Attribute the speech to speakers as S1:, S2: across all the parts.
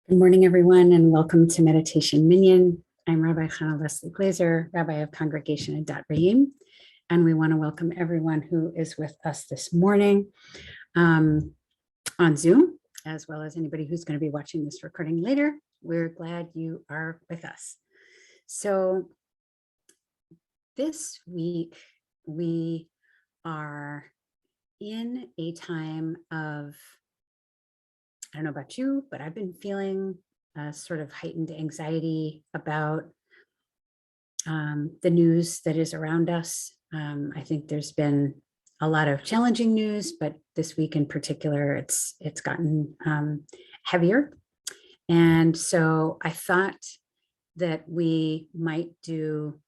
S1: Good morning, everyone, and welcome to Meditation Minyan. I'm Rabbi Chana Leslie Glazer, Rabbi of Congregation at Dat Reim, and we want to welcome everyone who is with us this morning on Zoom, as well as anybody who's going to be watching this recording later. We're glad you are with us. So this week, we are in a time of, I don't know about you, but I've been feeling sort of heightened anxiety about the news that is around us. I think there's been a lot of challenging news, but this week in particular, it's gotten heavier. And so I thought that we might do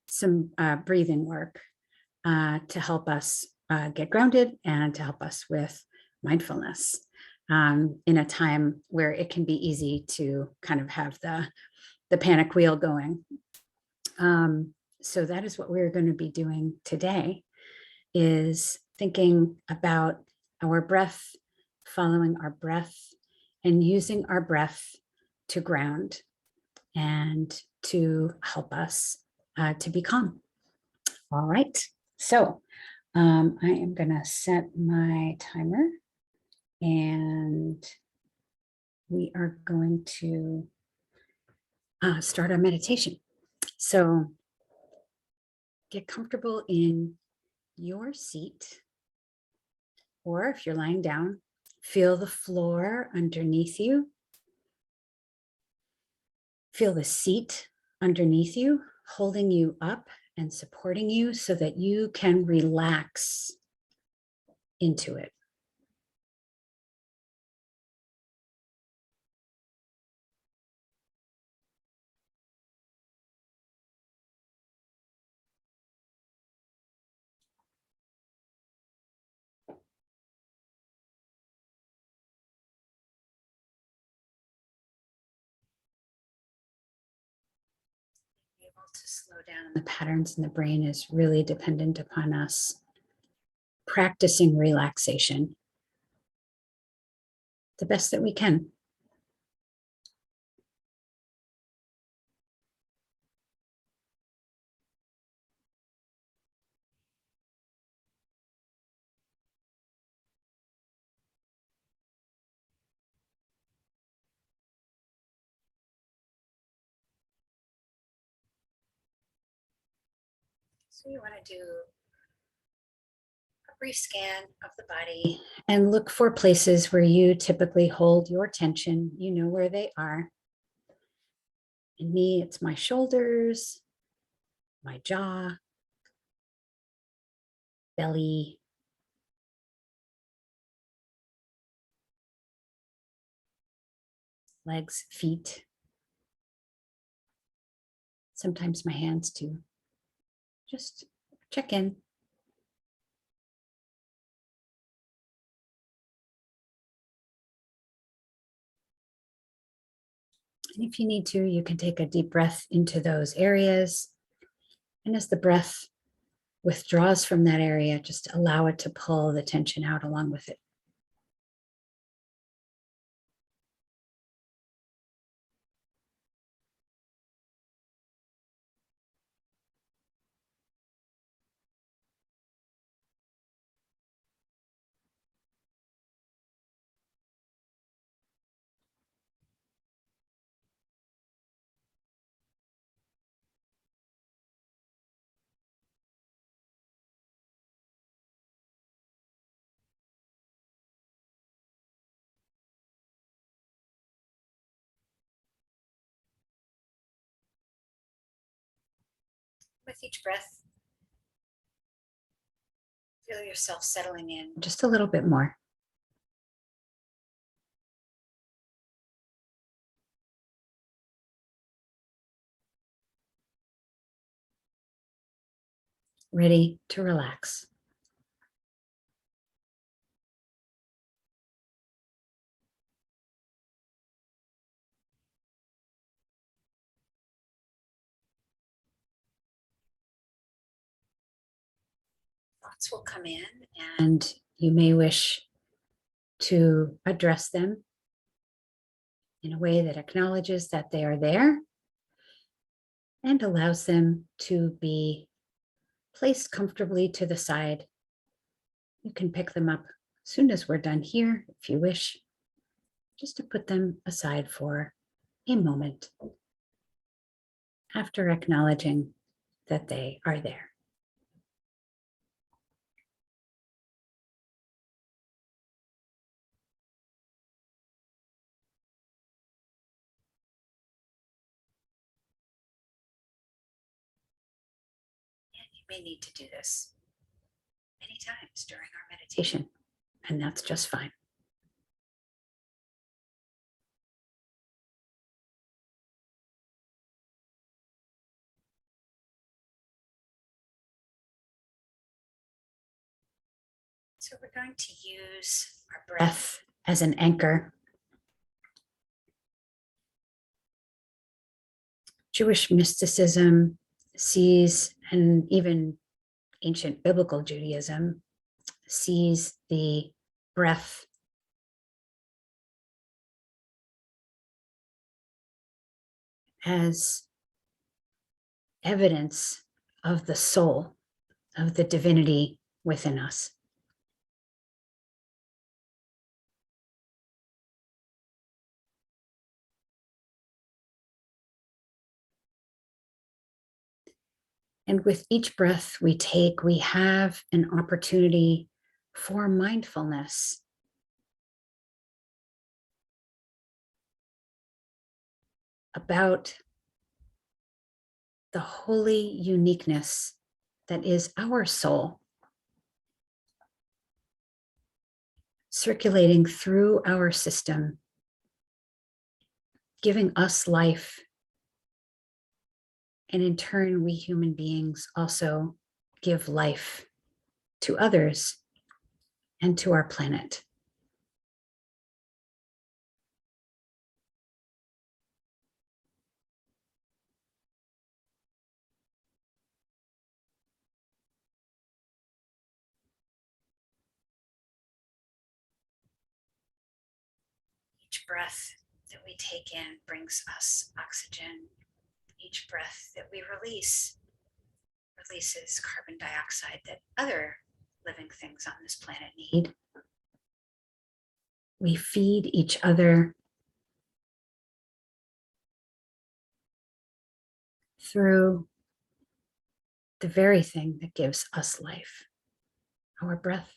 S1: some breathing work to help us get grounded and to help us with mindfulness in a time where it can be easy to kind of have the panic wheel going. So that is what we're going to be doing today, is thinking about our breath, following our breath, and using our breath to ground and to help us to be calm. All right, so I am going to set my timer and we are going to start our meditation. So get comfortable in your seat, or if you're lying down, feel the floor underneath you. Feel the seat underneath you, holding you up and supporting you so that you can relax into it. Able to slow down the patterns in the brain is really dependent upon us practicing relaxation the best that we can. So you want to do a brief scan of the body and look for places where you typically hold your tension. You know where they are. In me, it's my shoulders, my jaw, belly, legs, feet, sometimes my hands too. Just check in. And if you need to, you can take a deep breath into those areas. And as the breath withdraws from that area, just allow it to pull the tension out along with it. With each breath, feel yourself settling in just a little bit more. Ready to relax. Thoughts will come in and you may wish to address them in a way that acknowledges that they are there and allows them to be placed comfortably to the side. You can pick them up as soon as we're done here, if you wish, just to put them aside for a moment after acknowledging that they are there. And you may need to do this many times during our meditation, and that's just fine. So we're going to use our breath as an anchor. Jewish mysticism sees, and even ancient biblical Judaism sees the breath as evidence of the soul, of the divinity within us. And with each breath we take, we have an opportunity for mindfulness about the holy uniqueness that is our soul, circulating through our system, giving us life. And in turn, we human beings also give life to others and to our planet. Each breath that we take in brings us oxygen. Each breath that we release releases carbon dioxide that other living things on this planet need. We feed each other through the very thing that gives us life, our breath.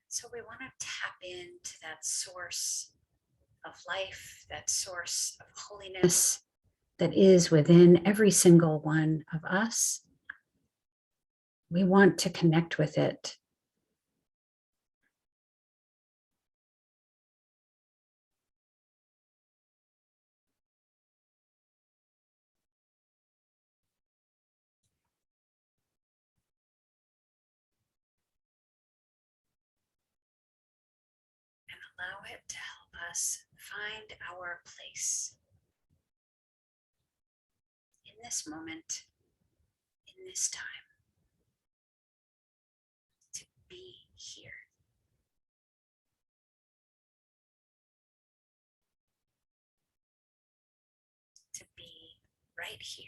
S1: So we want to tap into that source of life, that source of holiness that is within every single one of us. We want to connect with it. And allow it to help us find our place in this moment, in this time, to be here. To be right here.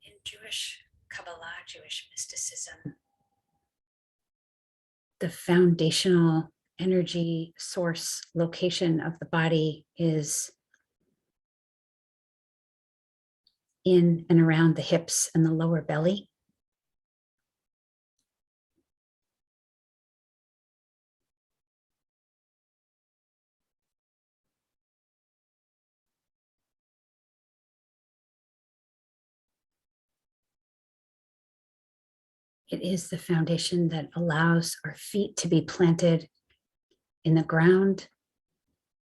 S1: In Jewish Kabbalah, Jewish mysticism, the foundational energy source location of the body is in and around the hips and the lower belly. It is the foundation that allows our feet to be planted in the ground,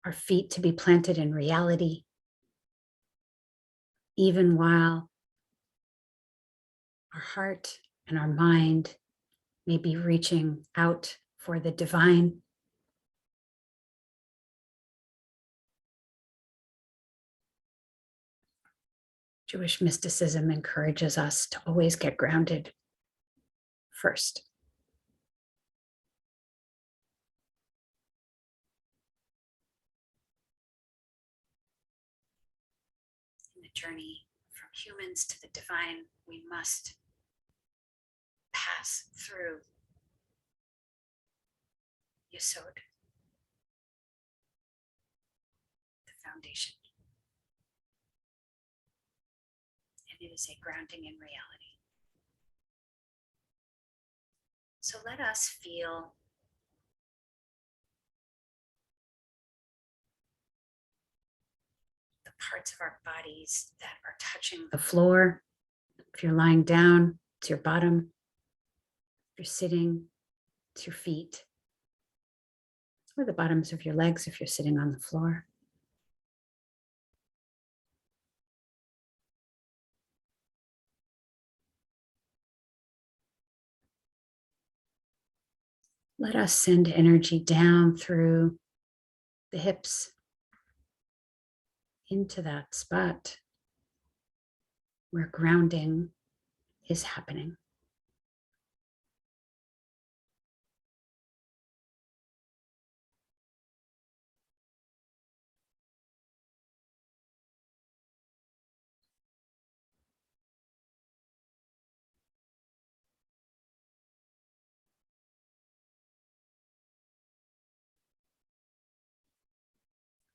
S1: our feet to be planted in reality, even while our heart and our mind may be reaching out for the divine. Jewish mysticism encourages us to always get grounded first. In the journey from humans to the divine, we must pass through Yesod, the foundation. And it is a grounding in reality. So let us feel the parts of our bodies that are touching the floor. If you're lying down, it's your bottom. If you're sitting, it's your feet. Or the bottoms of your legs if you're sitting on the floor. Let us send energy down through the hips into that spot where grounding is happening.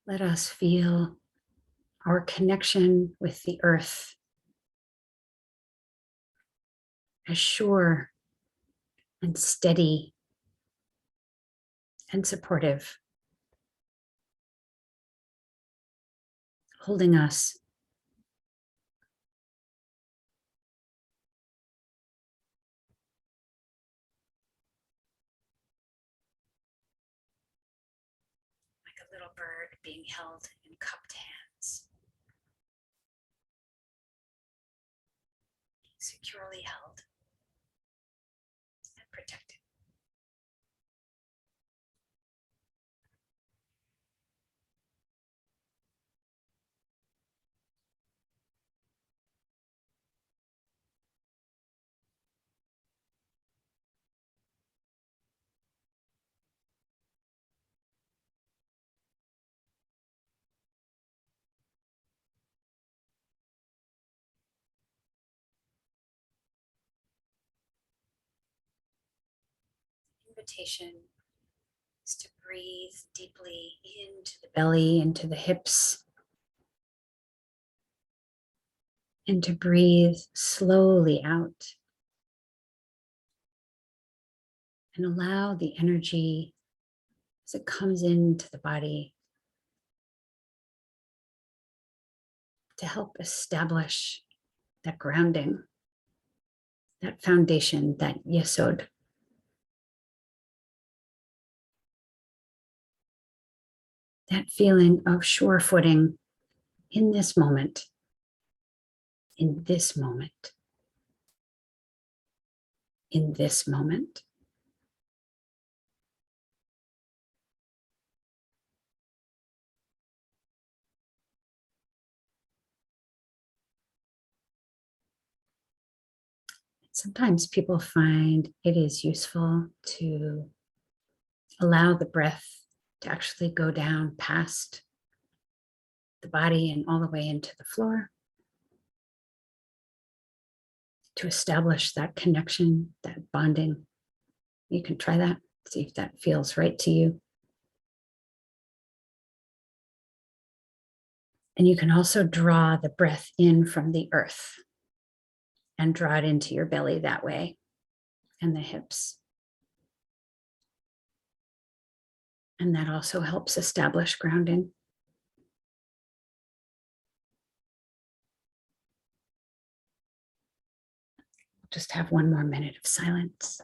S1: Let us feel our connection with the earth as sure and steady and supportive, holding us like a little bird being held in cupped hands, securely held and protected. Invitation is to breathe deeply into the belly, into the hips, and to breathe slowly out. And allow the energy as it comes into the body to help establish that grounding, that foundation, that yesod. That feeling of sure footing in this moment, in this moment, in this moment. Sometimes people find it is useful to allow the breath to actually go down past the body and all the way into the floor to establish that connection, that bonding. You can try that. See if that feels right to you. And you can also draw the breath in from the earth and draw it into your belly that way and the hips. And that also helps establish grounding. Just have one more minute of silence.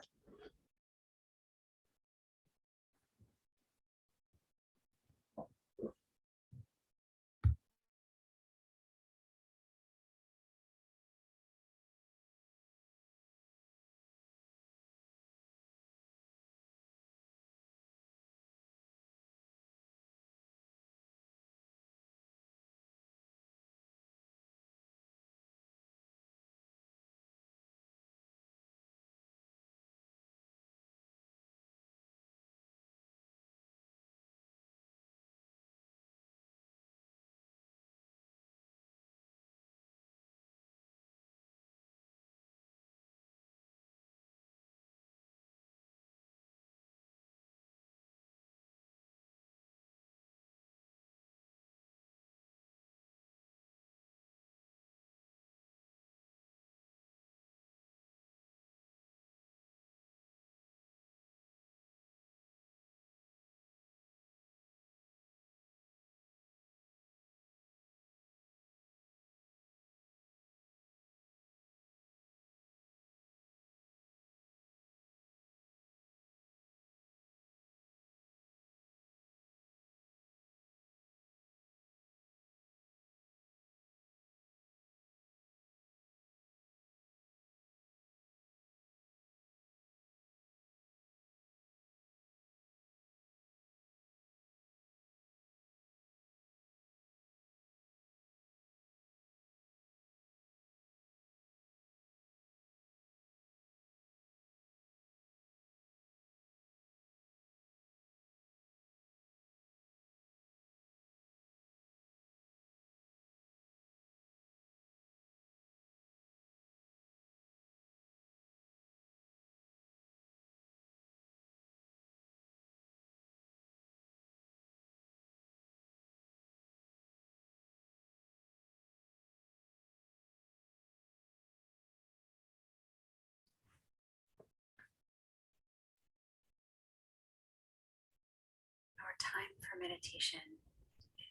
S1: Our time for meditation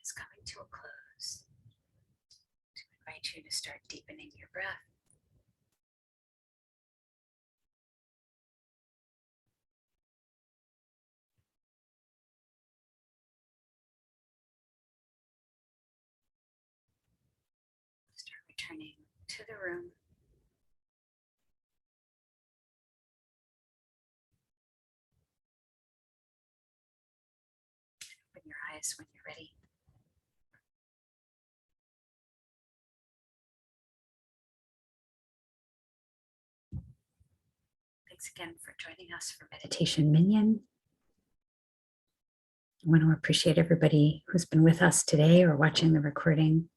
S1: is coming to a close. To invite you to start deepening your breath. Start returning to the room. Open your eyes when you're ready. Thanks again for joining us for Meditation Minyan. I want to appreciate everybody who's been with us today or watching the recording.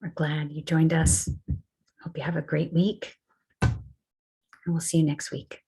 S1: We're glad you joined us. Hope you have a great week. And we'll see you next week.